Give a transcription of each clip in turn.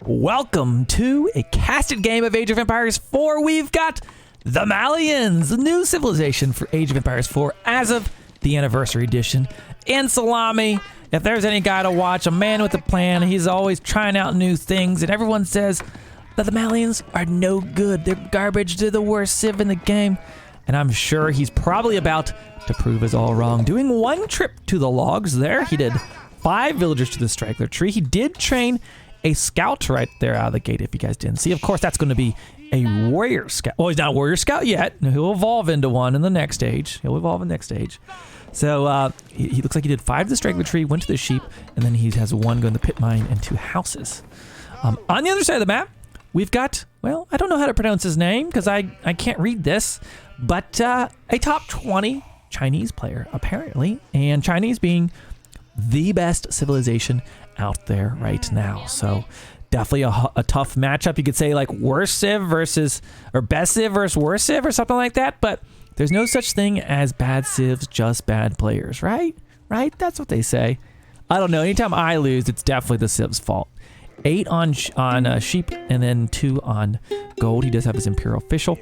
Welcome to a casted game of Age of Empires 4. We've got the Malians, the new civilization for Age of Empires 4 as of the anniversary edition. And Salami, if there's any guy to watch, a man with a plan, he's always trying out new things, and everyone says that the Malians are no good. They're garbage. They're the worst civ in the game. And I'm sure he's probably about to prove us all wrong. Doing one trip to the logs there. He did 5 villagers to the straggler tree. He did train a scout right there out of the gate, if you guys didn't see. Of course, that's going to be a warrior scout. Well, he's not a warrior scout yet. He'll evolve into one in the next stage. So he looks like he did 5 to the straggler tree, went to the sheep, and then he has 1 going to the pit mine and 2 houses. On the other side of the map, we've got, well, I don't know how to pronounce his name because I can't read this, but a top 20 Chinese player, apparently, and Chinese being the best civilization out there right now. So definitely a tough matchup. You could say like worst civ versus, or best civ versus worst civ or something like that, but there's no such thing as bad civs, just bad players, right? Right? That's what they say. I don't know. Anytime I lose, it's definitely the civ's fault. 8 on sheep and then 2 on gold. He does have his Imperial Official.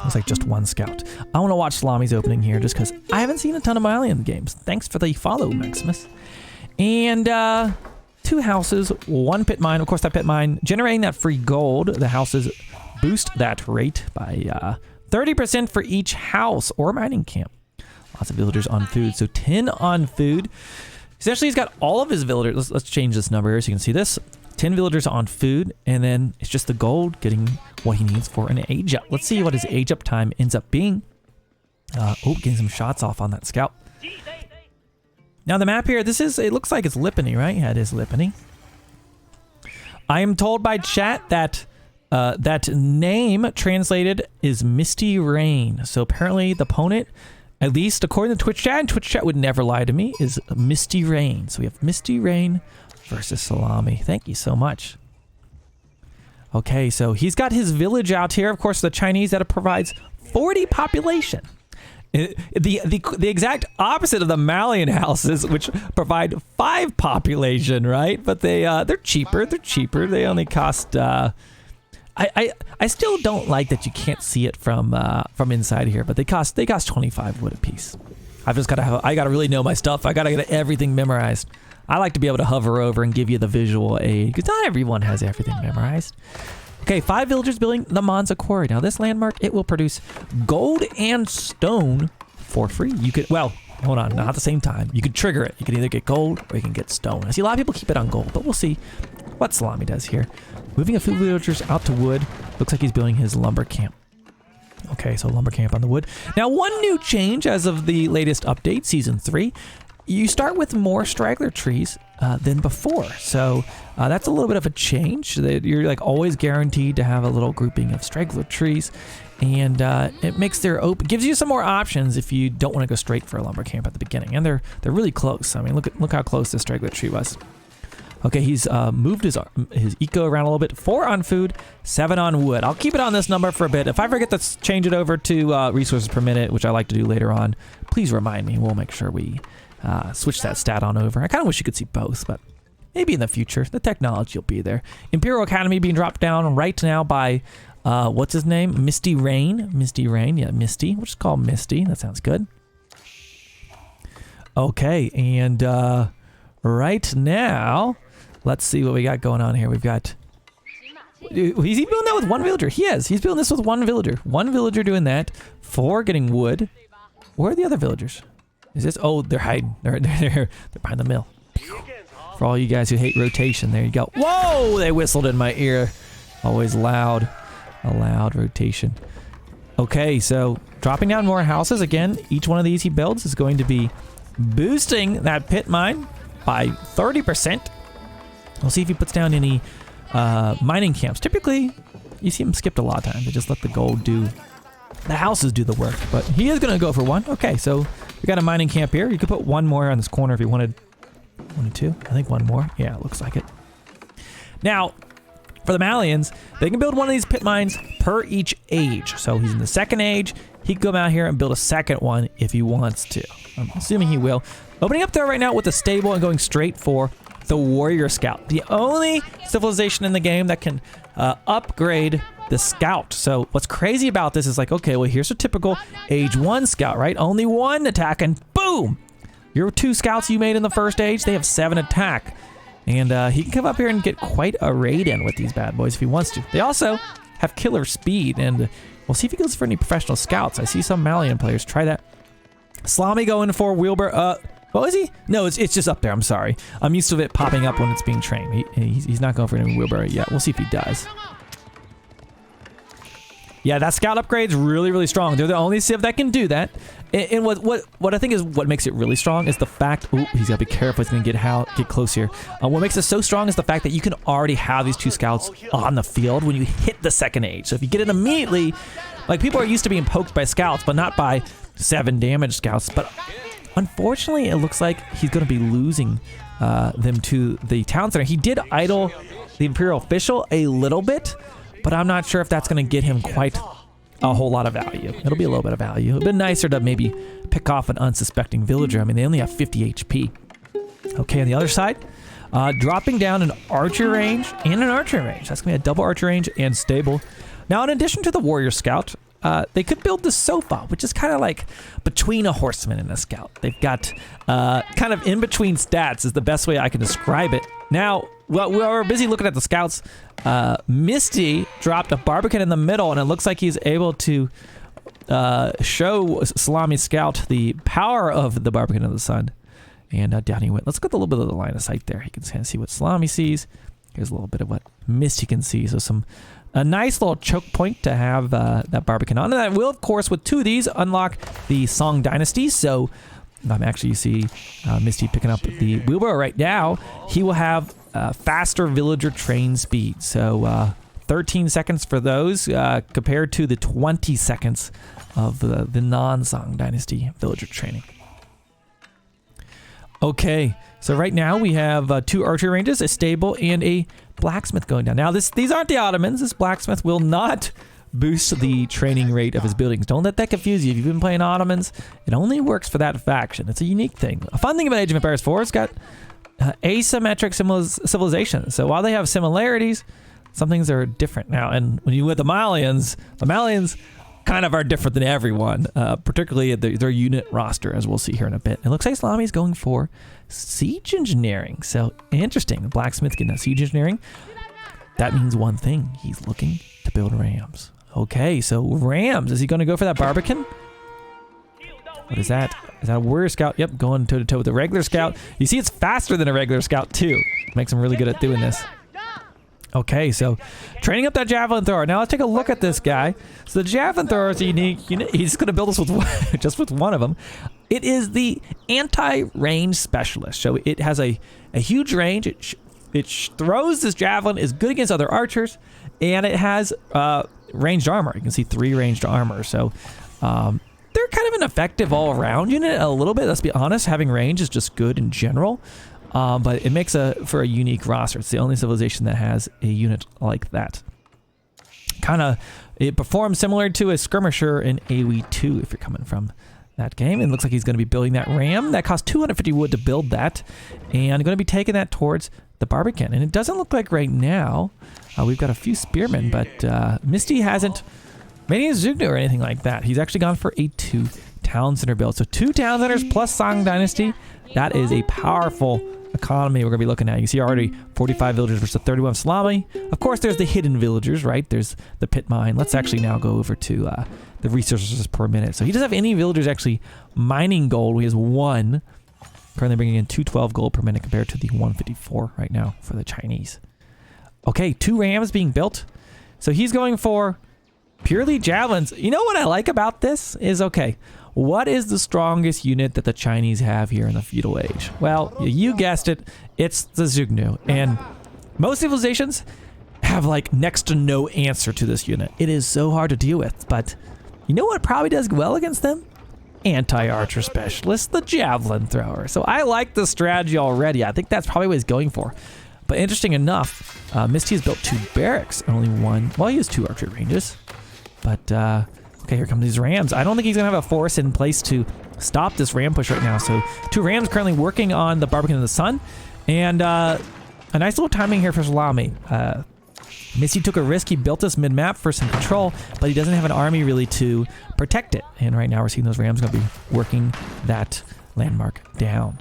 Looks like just 1 scout. I want to watch Salami's opening here just because I haven't seen a ton of Malian games. Thanks for the follow, Maximus. And 2 houses, 1 pit mine. Of course, that pit mine generating that free gold. The houses boost that rate by 30% for each house or mining camp. Lots of villagers on food. So 10 on food. Essentially, he's got all of his villagers. Let's change this number here so you can see this. 10 villagers on food, and then it's just the gold getting what he needs for an age up. Let's see what his age up time ends up being. Getting some shots off on that scout. Now the map here, it looks like it's Lipany, right? Yeah, it is Lipany. I am told by chat that that name translated is Misty Rain. So apparently the opponent, at least according to Twitch chat, and Twitch chat would never lie to me, is Misty Rain. So we have Misty Rain versus Salami. Thank you so much. Okay, so he's got his village out here. Of course, the Chinese that provides 40 population. The exact opposite of the Malian houses, which provide 5 population, right? But they're cheaper. They're cheaper. They only cost. I still don't like that you can't see it from inside here, but they cost 25 wood a piece. I gotta really know my stuff. I gotta get everything memorized. I like to be able to hover over and give you the visual aid because not everyone has everything memorized. Okay, 5 villagers building the Monza Quarry. Now this landmark, it will produce gold and stone for free. You could, well, hold on, not at the same time. You could trigger it. You can either get gold or you can get stone. I see a lot of people keep it on gold, but we'll see what Salami does here. Moving a few villagers out to wood. Looks like he's building his lumber camp. Okay, so lumber camp on the wood. Now one new change as of the latest update, Season 3. You start with more straggler trees than before. So that's a little bit of a change. You're like always guaranteed to have a little grouping of straggler trees. And it makes gives you some more options if you don't want to go straight for a lumber camp at the beginning. And they're really close. I mean, look how close this straggler tree was. Okay, he's moved his eco around a little bit. 4 on food, 7 on wood. I'll keep it on this number for a bit. If I forget to change it over to resources per minute, which I like to do later on, please remind me. We'll make sure we switch that stat on over. I kind of wish you could see both, but maybe in the future. The technology will be there. Imperial Academy being dropped down right now by, what's his name? Misty Rain. Misty Rain. Yeah, Misty. We'll just call him Misty. That sounds good. Okay, and right now, let's see what we got going on here. We've got... Is he building that with 1 villager? He is. He's building this with 1 villager. 1 villager doing that. 4 getting wood. Where are the other villagers? Is this? Oh, they're hiding. They're behind the mill. For all you guys who hate rotation, there you go. Whoa! They whistled in my ear. Always loud. A loud rotation. Okay, so dropping down more houses. Again, each one of these he builds is going to be boosting that pit mine by 30%. We'll see if he puts down any mining camps. Typically, you see him skipped a lot of times. They just let the gold do... The houses do the work, but he is going to go for 1. Okay, so we got a mining camp here. You could put 1 more on this corner if you wanted. 1 and 2. I think 1 more. Yeah, it looks like it. Now, for the Malians, they can build 1 of these pit mines per each age. So he's in the 2nd age. He can go out here and build a 2nd one if he wants to. I'm assuming he will. Opening up there right now with a stable and going straight for the Warrior Scout. The only civilization in the game that can upgrade the Scout. So what's crazy about this is like, okay, well, here's a typical Age 1 Scout, right? Only 1 attack and boom! Your 2 Scouts you made in the first age, they have 7 attack. And he can come up here and get quite a raid in with these bad boys if he wants to. They also have killer speed, and we'll see if he goes for any professional scouts. I see some Malian players try that. Salami going for wheelbarrow. What was he? No, it's just up there. I'm sorry. I'm used to it popping up when it's being trained. He's not going for any wheelbarrow yet. We'll see if he does. Yeah, that scout upgrade's really, really strong. They're the only civ that can do that. And what I think is what makes it really strong is the fact. Ooh, he's got to be careful. He's going to get close here. What makes it so strong is the fact that you can already have these 2 scouts on the field when you hit the second age. So if you get it immediately, like people are used to being poked by scouts, but not by 7 damage scouts. But unfortunately, it looks like he's going to be losing them to the town center. He did idle the Imperial Official a little bit, but I'm not sure if that's going to get him quite a whole lot of value. It'll be a little bit of value. It'd been nicer to maybe pick off an unsuspecting villager. I mean, they only have 50 HP. Okay, on the other side, dropping down an archer range and an archer range. That's going to be a double archer range and stable. Now, in addition to the Warrior Scout, they could build the sofa, which is kind of like between a horseman and a scout. They've got kind of in between stats is the best way I can describe it. Now, well, we're busy looking at the scouts. Misty dropped a Barbican in the middle, and it looks like he's able to show Salami Scout the power of the Barbican of the Sun. And down he went. Let's get a little bit of the line of sight there. He can kind of see what Salami sees. Here's a little bit of what Misty can see. So a nice little choke point to have that Barbican on. And that will, of course, with 2 of these, unlock the Song Dynasty. So actually, you see Misty picking up the wheelbarrow right now. He will have faster villager train speed. So 13 seconds for those compared to the 20 seconds of the non-Song Dynasty villager training. Okay, so right now we have 2 archery ranges, a stable, and a blacksmith going down. Now, these aren't the Ottomans. This blacksmith will not boost the training rate of his buildings. Don't let that confuse you. If you've been playing Ottomans, it only works for that faction. It's a unique thing. A fun thing about Age of Empires 4 is got asymmetric civilizations. So while they have similarities, some things are different now. And when you with the Malians kind of are different than everyone, particularly their unit roster, as we'll see here in a bit. It looks like Salami's going for siege engineering. So interesting. The blacksmith getting that siege engineering. That means one thing. He's looking to build rams. Okay, so rams. Is he going to go for that Barbican? What is that? Is that a warrior scout? Yep, going toe to toe with a regular scout. You see, it's faster than a regular scout too. Makes him really good at doing this. Okay, so training up that javelin thrower. Now let's take a look at this guy. So the javelin thrower is unique. He's going to build this with just with one of them. It is the anti-range specialist. So it has a huge range. It throws this javelin, is good against other archers, and it has ranged armor. You can see 3 ranged armor. So they're kind of an effective all-around unit a little bit. Let's be honest. Having range is just good in general. But it makes for a unique roster. It's the only civilization that has a unit like that. It performs similar to a skirmisher in AoE4 if you're coming from that game. It looks like he's going to be building that ram. That costs 250 wood to build that. And going to be taking that towards the Barbican. And it doesn't look like right now we've got a few spearmen, but Misty hasn't made any Zugnu or anything like that. He's actually gone for a 2 town center build. So 2 town centers plus Song Dynasty. That is a powerful economy we're going to be looking at. You see already 45 villagers versus 31 Salami. Of course, there's the hidden villagers, right? There's the pit mine. Let's actually now go over to the resources per minute. So he doesn't have any villagers actually mining gold. He has 1. Currently bringing in 212 gold per minute compared to the 154 right now for the Chinese. Okay, 2 rams being built. So he's going for purely javelins. You know what I like about this is, okay, what is the strongest unit that the Chinese have here in the feudal age? Well, you guessed it. It's the Zugnu. And most civilizations have like next to no answer to this unit. It is so hard to deal with. But you know what probably does well against them? Anti-archer specialist, the javelin thrower. So I like the strategy already. I think that's probably what he's going for. But interesting enough, Misty has built 2 barracks and only 1. Well, he has 2 archery ranges. But okay, here come these rams. I don't think he's going to have a force in place to stop this ram push right now. So 2 rams currently working on the Barbican of the Sun. And a nice little timing here for Salami. Misty took a risk. He built this mid-map for some control, but he doesn't have an army really to protect it. And right now we're seeing those Rams going to be working that landmark down.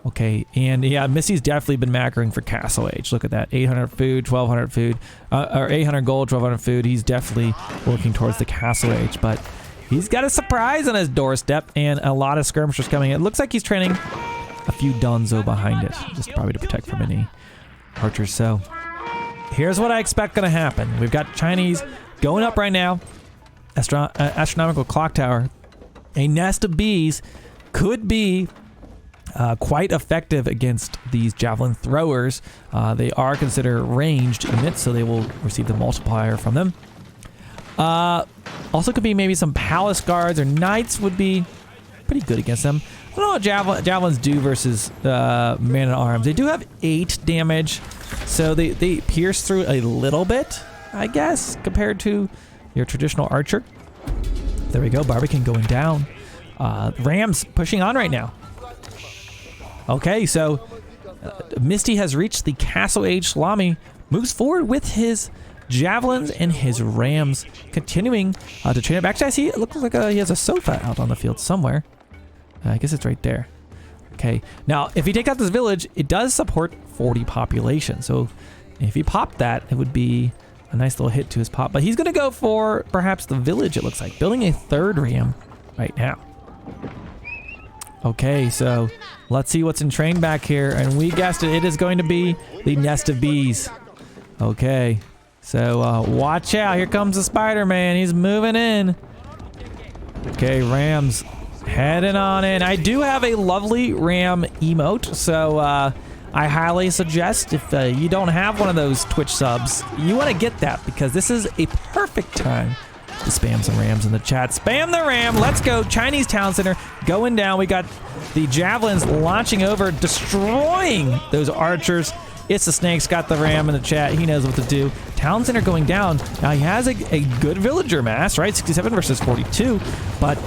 Okay, and yeah, Misty's definitely been macroing for Castle Age. Look at that, 800 food, 1200 food, or 800 gold, 1200 food. He's definitely working towards the Castle Age, but he's got a surprise on his doorstep and a lot of skirmishers coming in. It looks like he's training a few Dunzo behind it, just probably to protect from any archers. So here's what I expect gonna happen. We've got Chinese going up right now. Astronomical clock tower. A nest of bees could be quite effective against these javelin throwers. They are considered ranged units, so they will receive the multiplier from them. Also could be maybe some palace guards or knights would be pretty good against them. I don't know what javelins do versus man-at-arms. They do have 8 damage, so they pierce through a little bit, I guess, compared to your traditional archer. There we go, Barbican going down. Rams pushing on right now. Okay, so Misty has reached the Castle Age. Salami moves forward with his javelins and his rams, continuing to train up. Actually, I see it looks like he has a sofa out on the field somewhere. I guess it's right there. Okay, now if he takes out this village, it does support 40 population. So if he popped that, it would be a nice little hit to his pop. But he's going to go for perhaps the village, it looks like. Building a 3rd ram right now. Okay, so let's see what's in train back here. And we guessed it, it is going to be the nest of bees. Okay, so watch out. Here comes the Spider-Man. He's moving in. Okay, Rams heading on in. I do have a lovely ram emote, so I highly suggest if you don't have one of those Twitch subs, you want to get that because this is a perfect time to spam some rams in the chat. Spam the ram. Let's go. Chinese town center going down. We got the javelins launching over, destroying those archers. It's the Snakes, got the ram in the chat. He knows what to do. Town center going down. Now he has a good villager mass, right? 67 versus 42. But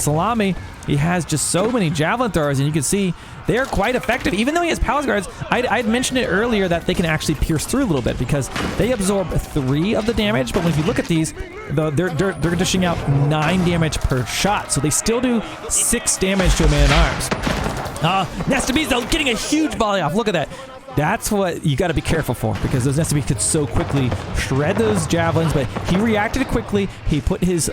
Salami, he has just so many javelin throwers, and you can see they are quite effective. Even though he has palace guards, I'd mentioned it earlier that they can actually pierce through a little bit because they absorb 3 of the damage. But when you look at these, they're dishing out 9 damage per shot. So they still do 6 damage to a man-at-arms. Nest of Bees, though, getting a huge volley off. Look at that. That's what you got to be careful for because those Nest of Bees could so quickly shred those javelins. But he reacted quickly. He put his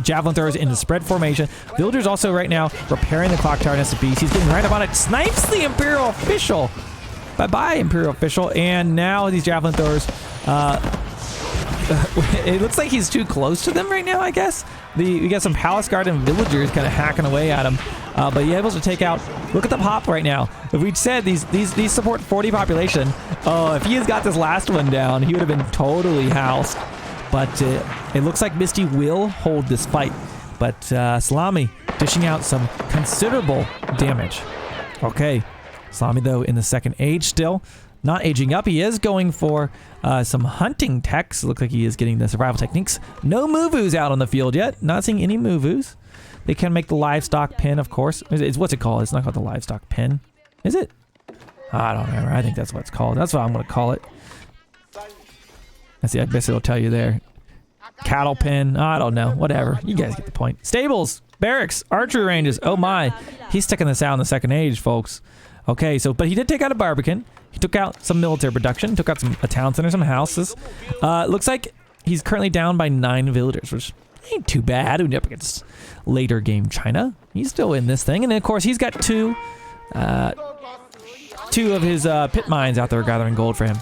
javelin throwers into spread formation. Villagers also right now repairing the clock tower Nest of Bees. He's getting right up on it. Snipes the Imperial Official. Bye-bye, Imperial Official. And now these javelin throwers, it looks like he's too close to them right now, I guess. We got some Palace Guard and Villagers kind of hacking away at him. But he's able to take out, look at the pop right now. If we'd said these support 40 population, if he has got this last one down, he would have been totally housed. But it looks like Misty will hold this fight. But Salami dishing out some considerable damage. Okay, Salami though in the 2nd age still. Not aging up, he is going for some hunting techs. It looks like he is getting the survival techniques. No Moovus out on the field yet. Not seeing any Moovus. They can make the livestock pin, of course. What's it called? It's not called the livestock pin. Is it? I don't remember. I think that's what it's called. That's what I'm going to call it. I see. I guess it'll tell you there. Cattle pen. I don't know. Whatever. You guys get the point. Stables, barracks, archery ranges. Oh my. He's sticking this out in the 2nd age, folks. Okay, so but he did take out a Barbican. He took out some military production. Took out a town center, some houses. Looks like he's currently down by 9 villagers, which ain't too bad. When up against later game China, he's still in this thing, and then, of course he's got two of his pit mines out there gathering gold for him.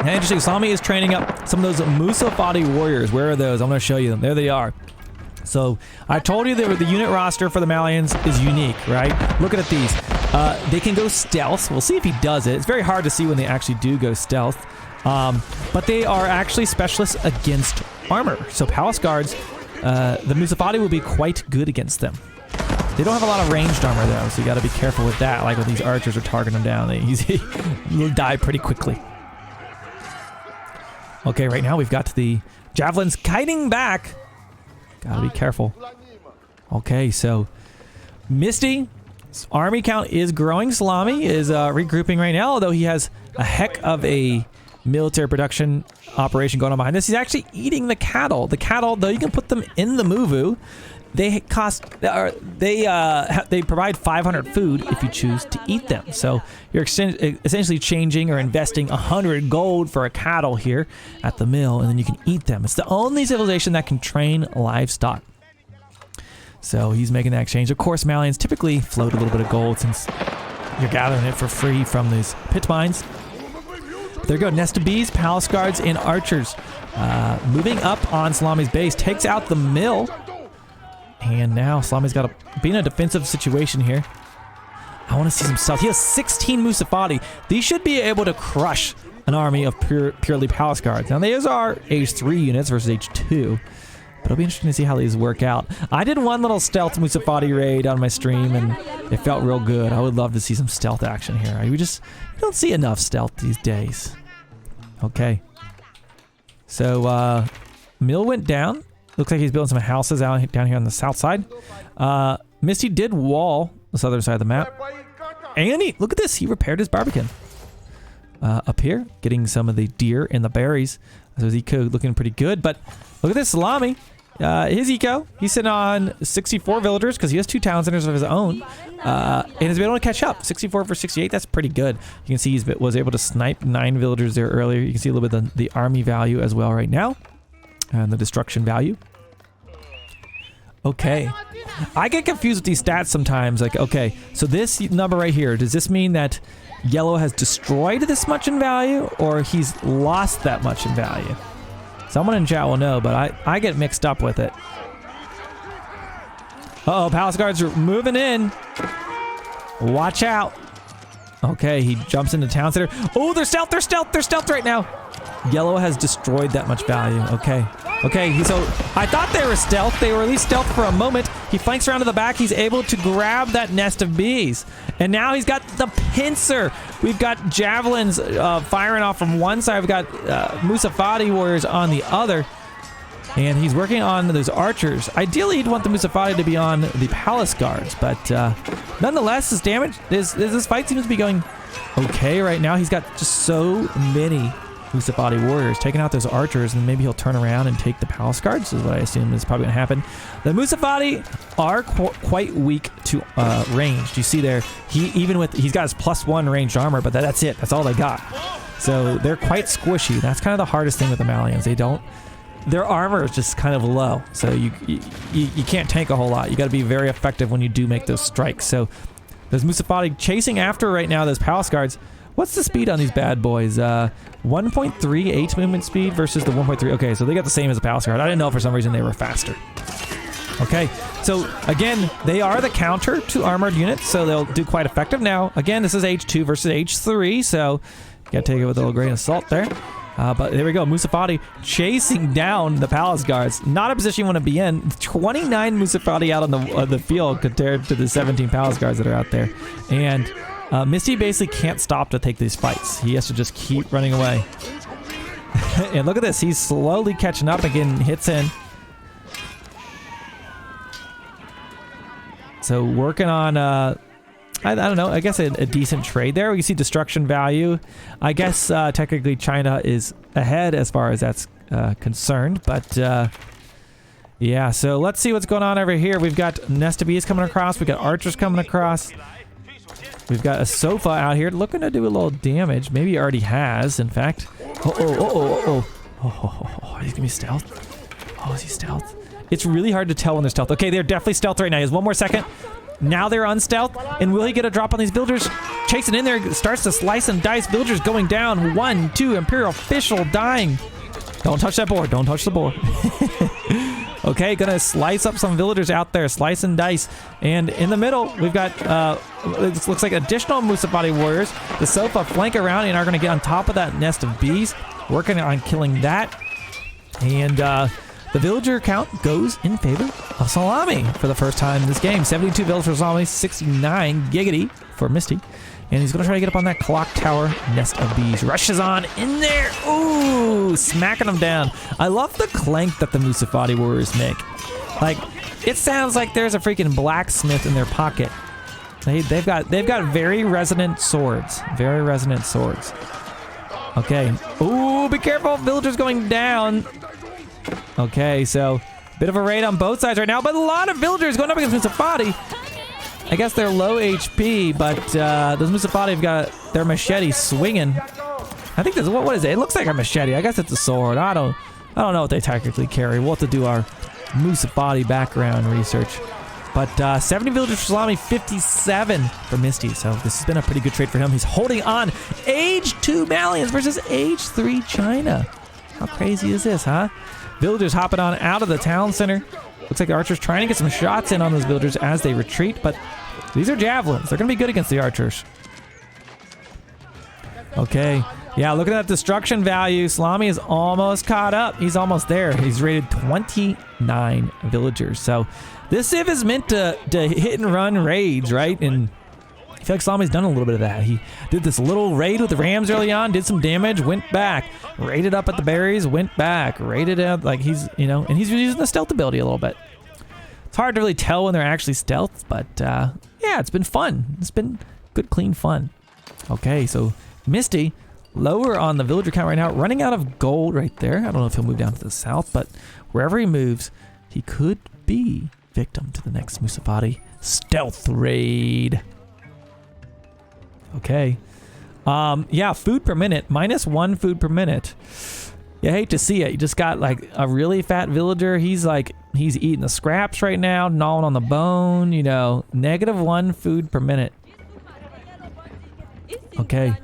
And interesting, Salami is training up some of those Musafati warriors. Where are those? I'm going to show you them. There they are. So I told you that the unit roster for the Malians is unique, right? Looking at these. They can go stealth. We'll see if he does it. It's very hard to see when they actually do go stealth. But they are actually specialists against armor. So Palace Guards, the Musafati will be quite good against them. They don't have a lot of ranged armor though, so you got to be careful with that. Like when these archers are targeting them down, they'll die pretty quickly. Okay, right now we've got the javelins kiting back. Gotta be careful. Okay, so Misty's army count is growing. Salami is regrouping right now, although he has a heck of a military production operation going on behind this. He's actually eating the cattle. The cattle, though you can put them in the Muvu, they provide 500 food if you choose to eat them. So you're essentially changing or investing 100 gold for a cattle here at the mill, and then you can eat them. It's the only civilization that can train livestock. So he's making that exchange. Of course, Malians typically float a little bit of gold since you're gathering it for free from these pit mines. There you go, nest of bees, palace guards, and archers. Moving up on Salami's base, takes out the mill. And now Salami's got to be in a defensive situation here. I want to see some stealth. He has 16 Musafati. These should be able to crush an army of purely palace guards. Now, these are age 3 units versus age 2. But it'll be interesting to see how these work out. I did one little stealth Musafati raid on my stream, and it felt real good. I would love to see some stealth action here. We don't see enough stealth these days. Okay. So, mill went down. Looks like he's building some houses down here on the south side. Misty did wall the southern side of the map. And look at this. He repaired his barbican. Up here, getting some of the deer and the berries. So his eco looking pretty good. But look at this Salami. His eco, he's sitting on 64 villagers because he has 2 town centers of his own. And has been able to catch up. 64 for 68, that's pretty good. You can see he was able to snipe 9 villagers there earlier. You can see a little bit of the army value as well right now. And the destruction value. Okay. I get confused with these stats sometimes. Like, okay, so this number right here, does this mean that yellow has destroyed this much in value, or he's lost that much in value? Someone in chat will know, but I get mixed up with it. Uh-oh, palace guards are moving in. Watch out. Okay, he jumps into town center. Oh, they're stealth right now. Yellow has destroyed that much value. Okay. Okay, so I thought they were stealth. They were at least stealth for a moment. He flanks around to the back. He's able to grab that nest of bees. And now he's got the pincer. We've got javelins firing off from one side. We've got Musafati warriors on the other. And he's working on those archers. Ideally, he'd want the Musafati to be on the palace guards. But nonetheless, this fight seems to be going okay right now. He's got just so many Musafati warriors taking out those archers, and maybe he'll turn around and take the palace guards, is what I assume is probably going to happen. The Musafati are quite weak to range. You see there, he's got his +1 ranged armor, but that's it. That's all they got. So they're quite squishy. That's kind of the hardest thing with the Malians. Their armor is just kind of low, so you can't tank a whole lot. You got to be very effective when you do make those strikes. So those Musafati chasing after right now those palace guards. What's the speed on these bad boys? 1.38 movement speed versus the 1.3. Okay, so they got the same as the palace guard. I didn't know for some reason they were faster. Okay, so again, they are the counter to armored units, so they'll do quite effective. Now, again, this is H2 versus H3, so you gotta take it with a little grain of salt there. But there we go, Musafati chasing down the palace guards. Not a position you want to be in. 29 Musafati out on the field compared to the 17 palace guards that are out there. And Misty basically can't stop to take these fights. He has to just keep running away. And look at this. He's slowly catching up and getting hits in. So working on, I don't know, I guess a decent trade there. We see destruction value. I guess technically China is ahead as far as that's concerned. But yeah, so let's see what's going on over here. We've got nest of bees coming across. We've got archers coming across. We've got a sofa out here looking to do a little damage. Maybe he already has, in fact. Oh, he's gonna be stealth. Oh, is he stealth? It's really hard to tell when they're stealth. Okay, they're definitely stealth right now. He has 1 more second. Now they're unstealth. And will he get a drop on these villagers? Chasing in there, starts to slice and dice. Villagers going down. 1, 2, Imperial official dying. Don't touch that board. Don't touch the board. Okay, gonna slice up some villagers out there, slice and dice. And in the middle, we've got, it looks like additional Musafati warriors. The sofa flank around and are gonna get on top of that nest of bees, working on killing that. And the villager count goes in favor of Salami for the first time in this game. 72 villagers for Salami, 69 giggity for Misty. And he's going to try to get up on that clock tower. Nest of bees rushes on in there. Ooh, smacking them down. I love the clank that the Musafati warriors make. Like, It sounds like there's a freaking blacksmith in their pocket. They've got very resonant swords. Very resonant swords. Okay. Ooh, be careful. Villagers going down. Okay, so bit of a raid on both sides right now, but a lot of villagers going up against Musafati. I guess they're low HP, but those Musafati have got their machete swinging. I think this, what is it? It looks like a machete. I guess it's a sword. I don't know what they technically carry. We'll have to do our Musafati background research. But 70 villagers for Salami, 57 for Misty. So this has been a pretty good trade for him. He's holding on. Age 2 Malians versus Age 3 China. How crazy is this, huh? Villagers hopping on out of the town center. Looks like the archers trying to get some shots in on those villagers as they retreat, but these are javelins. They're going to be good against the archers. Okay. Yeah, look at that destruction value. Salami is almost caught up. He's almost there. He's rated 29 villagers. So this civ is meant to hit and run raids, right? And I feel like Salami's done a little bit of that. He did this little raid with the rams early on, did some damage, went back, raided up at the berries, went back, raided up. Like he's, you know, and he's using the stealth ability a little bit. It's hard to really tell when they're actually stealth, but yeah, it's been fun. It's been good, clean fun. Okay, so Misty, lower on the villager count right now, running out of gold right there. I don't know if he'll move down to the south, but wherever he moves, he could be victim to the next Musafati stealth raid. Okay. Yeah, food per minute. -1 food per minute. You hate to see it. You just got like a really fat villager. He's eating the scraps right now, gnawing on the bone, you know. -1 food per minute. Okay.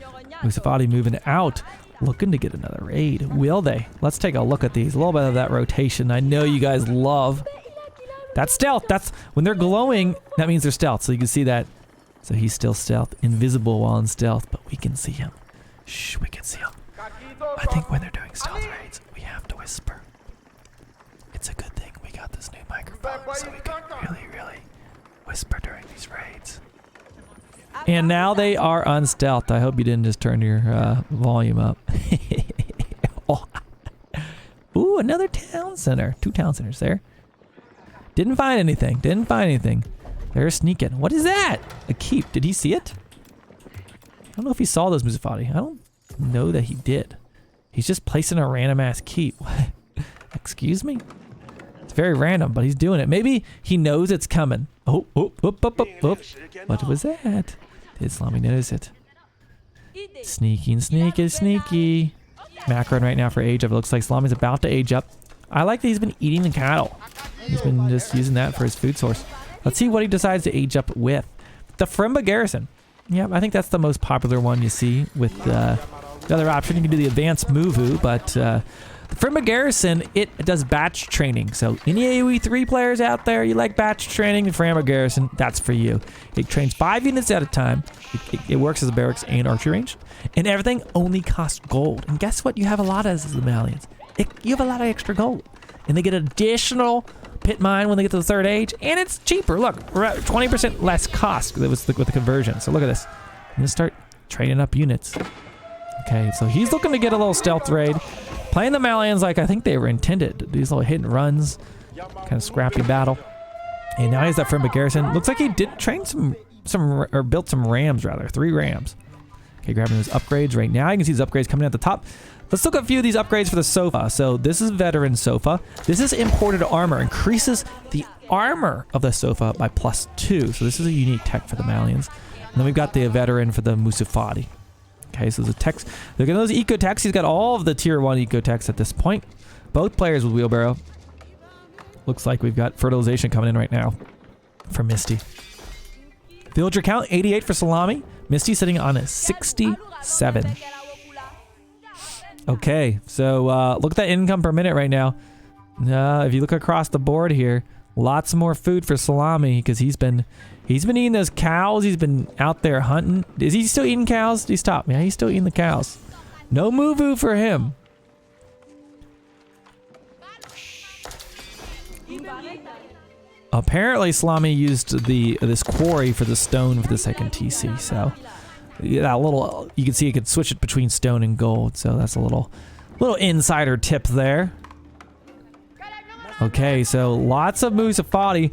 Musafati moving out, looking to get another raid. Will they? Let's take a look at these. A little bit of that rotation. I know you guys love. That's stealth. That's when they're glowing, that means they're stealth. So you can see that. So he's still stealth, invisible while in stealth, but we can see him. Shh, we can see him. I think when they're doing stealth raids, we have to whisper. It's a good thing we got this new microphone, so we can really, really whisper during these raids. And now they are unstealthed. I hope you didn't just turn your volume up. Oh. Ooh, another town center. 2 town centers there. Didn't find anything. Didn't find anything. They're sneaking. What is that? A keep. Did he see it? I don't know if he saw those Musafati. I don't know that he did. He's just placing a random ass keep. Excuse me? It's very random, but he's doing it. Maybe he knows it's coming. Oh. What was that? Did Salami notice it? Sneaky. Macron right now for age up. It looks like Salami's about to age up. I like that he's been eating the cattle. He's been just using that for his food source. Let's see what he decides to age up with. The Frimba Garrison. Yeah, I think that's the most popular one you see with the other option. You can do the advanced Muvu, but the Frimba Garrison, it does batch training. So any AoE4 players out there, you like batch training, the Frimba Garrison, that's for you. It trains 5 units at a time. It works as a barracks and archery range. And everything only costs gold. And guess what? You have a lot as the Malians. You have a lot of extra gold. And they get additional pit mine when they get to the 3rd age, and it's cheaper. Look, we're at 20% less cost with the conversion. So look at this. I'm gonna start training up units. Okay, so he's looking to get a little stealth raid, playing the Malians like I think they were intended. These little hit and runs, kind of scrappy battle. And now he's that Frimba Garrison. Looks like he did train or built some rams rather, 3 rams. Okay, grabbing those upgrades right now. You can see these upgrades coming at the top. Let's look at a few of these upgrades for the sofa. So this is veteran sofa. This is imported armor. Increases the armor of the sofa by +2. So this is a unique tech for the Malians. And then we've got the veteran for the Musafati. Okay, so the techs. Look at those eco techs. He's got all of the tier 1 eco techs at this point. Both players with wheelbarrow. Looks like we've got fertilization coming in right now for Misty. Villager count 88 for Salami. Misty sitting on a 67. Okay, so look at that income per minute right now. If you look across the board here, lots more food for Salami because he's been eating those cows. He's been out there hunting. Is he still eating cows? Did he stop? Yeah, he's still eating the cows. No Muvu for him. Apparently, Salami used this quarry for the stone for the 2nd TC. So that little, you can see you could switch it between stone and gold. So that's a little insider tip there. Okay, so lots of Musafati.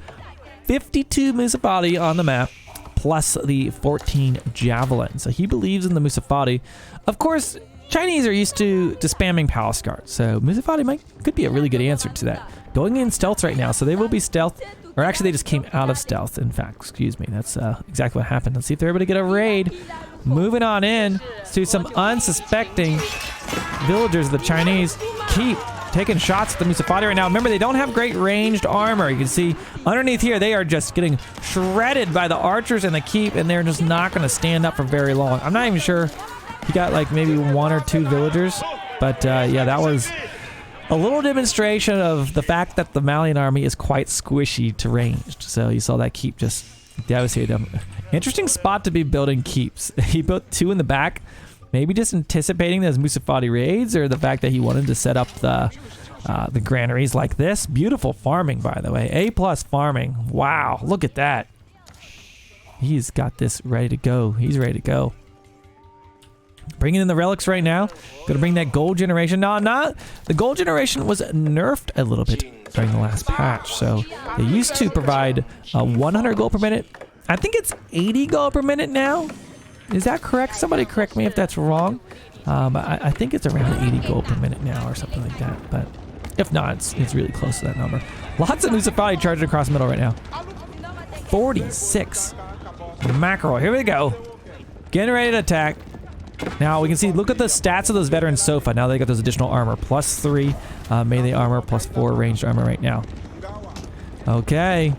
52 Musafati on the map, plus the 14 javelins. So he believes in the Musafati. Of course, Chinese are used to spamming palace guards, so Musafati could be a really good answer to that. Going in stealth right now, so they will be stealth, or actually they just came out of stealth, in fact, excuse me. That's exactly what happened. Let's see if they're able to get a raid. Moving on in to some unsuspecting villagers of the Chinese. Keep taking shots at the Musafati right now. Remember, they don't have great ranged armor. You can see underneath here, they are just getting shredded by the archers and the keep, and they're just not going to stand up for very long. I'm not even sure. He got like maybe 1 or 2 villagers, but yeah, that was a little demonstration of the fact that the Malian army is quite squishy to ranged. So you saw that keep just devastate them. Interesting spot to be building keeps. He built 2 in the back, maybe just anticipating those Musafati raids, or the fact that he wanted to set up the granaries like this. Beautiful farming, by the way. A+ farming. Wow, look at that. He's got this ready to go. He's ready to go. Bringing in the relics right now. Gonna bring that gold generation. No, not. The gold generation was nerfed a little bit during the last patch. So they used to provide 100 gold per minute. I think it's 80 gold per minute now. Is that correct? Somebody correct me if that's wrong. I think it's around 80 gold per minute now or something like that. But if not, it's really close to that number. Lots of Musafati charging across the middle right now. 46 mackerel. Here we go. Getting ready to attack. Now we can see, look at the stats of those veterans so far. Now they got those additional armor. +3 melee armor, +4 ranged armor right now. Okay.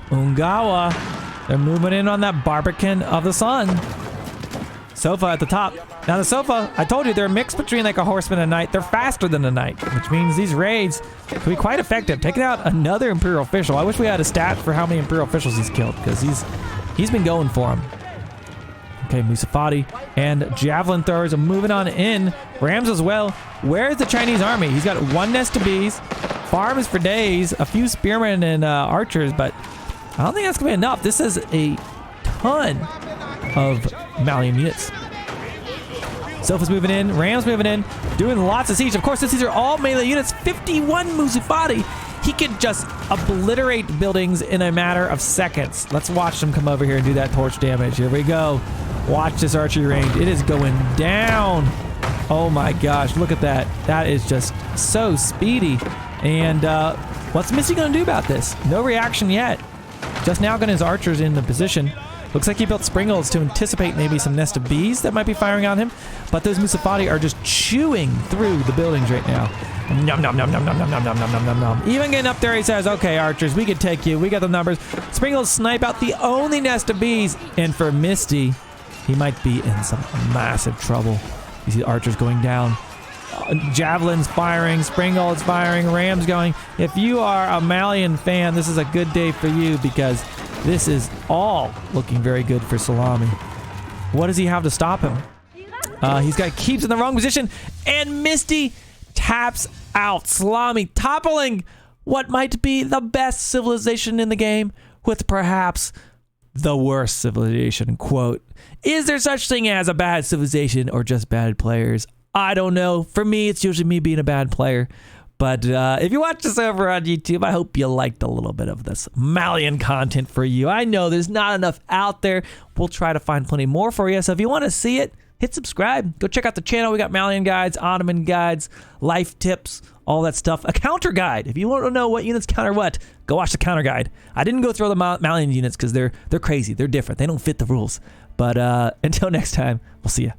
Ungawa. They're moving in on that Barbican of the Sun. Sofa at the top. Now the Sofa, I told you, they're a mix between like a horseman and a knight. They're faster than a knight, which means these raids can be quite effective. Taking out another Imperial official. I wish we had a stat for how many Imperial officials he's killed, because he's been going for him. Okay, Musafati and javelin throwers are moving on in. Rams as well. Where's the Chinese army? He's got 1 nest of bees, farms for days, a few spearmen and archers, but I don't think that's gonna be enough. This is a ton of Malian units. Sofa's moving in, Rams moving in, doing lots of siege. Of course, since these are all melee units, 51 Musafati. He could just obliterate buildings in a matter of seconds. Let's watch them come over here and do that torch damage. Here we go. Watch this archery range. It is going down. Oh my gosh, look at that. That is just so speedy. And what's Missy gonna do about this? No reaction yet. Just now got his archers in the position. Looks like he built springles to anticipate maybe some nest of bees that might be firing on him. But those Musafati are just chewing through the buildings right now. Nom nom nom nom nom nom nom nom nom nom nom nom. Even getting up there, he says, okay, archers, we can take you. We got the numbers. Springles snipe out the only nest of bees. And for Misty, he might be in some massive trouble. You see the archers going down. Javelins firing, Springles firing, Rams going. If you are a Malian fan, this is a good day for you, because this is all looking very good for Salami. What does he have to stop him? He's got keeps in the wrong position, and Misty taps out. Salami toppling what might be the best civilization in the game with perhaps the worst civilization. Quote, is there such thing as a bad civilization or just bad players? I don't know. For me, it's usually me being a bad player. But if you watch this over on YouTube, I hope you liked a little bit of this Malian content for you. I know there's not enough out there. We'll try to find plenty more for you. So if you want to see it, hit subscribe. Go check out the channel. We got Malian guides, Ottoman guides, life tips, all that stuff. A counter guide. If you want to know what units counter what, go watch the counter guide. I didn't go through the Malian units because they're crazy. They're different. They don't fit the rules. But until next time, we'll see you.